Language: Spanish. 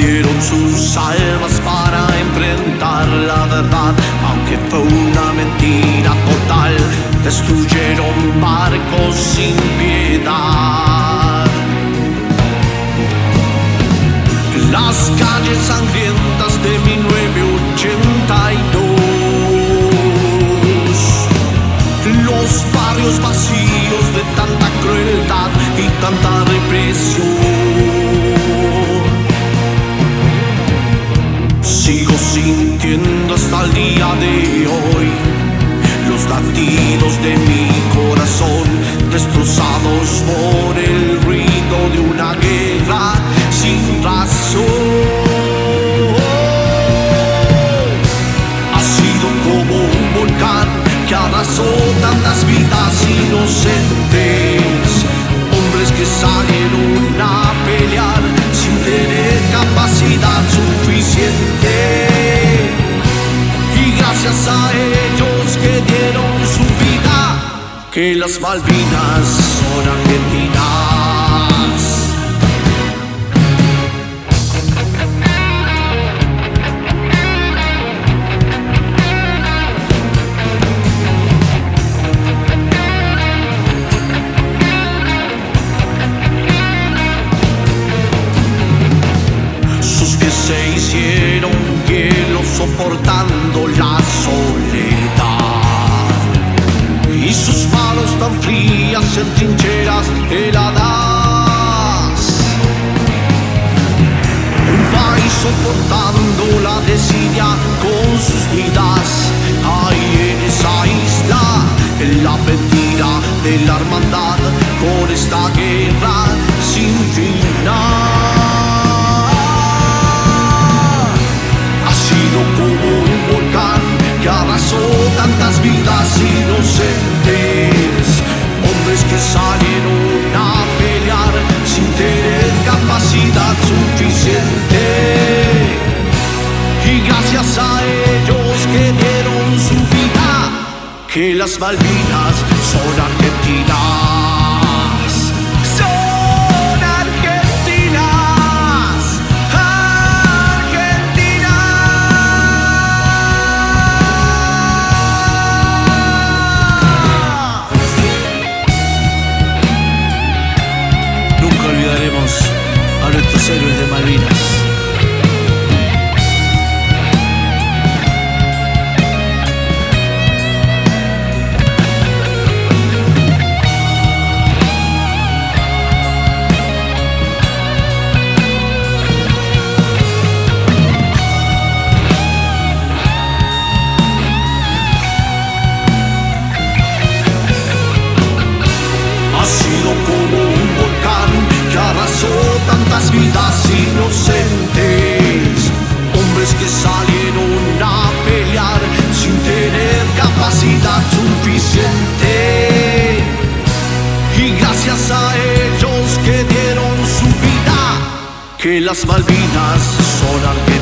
dieron sus almas para enfrentar la verdad, aunque fue una mentira total. Destruyeron barcos sin piedad. Las calles sangrientas de 1982, los barrios vacíos de tanta crueldad y tanta represión. Sigo sintiendo hasta el día de hoy los latidos de mi corazón, destrozados por el ruido de una guerra sin razón. Ha sido como un volcán que arrasó tantas vidas inocentes, hombres que salieron a pelear sin tener capacidad suficiente. Y gracias a ellos que dieron su vida, que las Malvinas son argentinas. Se hicieron hielo soportando la soledad, y sus manos tan frías en trincheras heladas. Un país soportando la desidia con sus vidas. Ahí en esa isla, en la mentira de la hermandad, por esta guerra sin final. Como un volcán que arrasó tantas vidas inocentes, hombres que salieron a pelear sin tener capacidad suficiente. Y gracias a ellos que dieron su vida, que las Malvinas son argentinas. A nuestros héroes de Malvinas. Ha sido como un volcán que arrasó tantas vidas inocentes, hombres que salieron a pelear sin tener capacidad suficiente. Y gracias a ellos que dieron su vida, que las Malvinas son argentinas.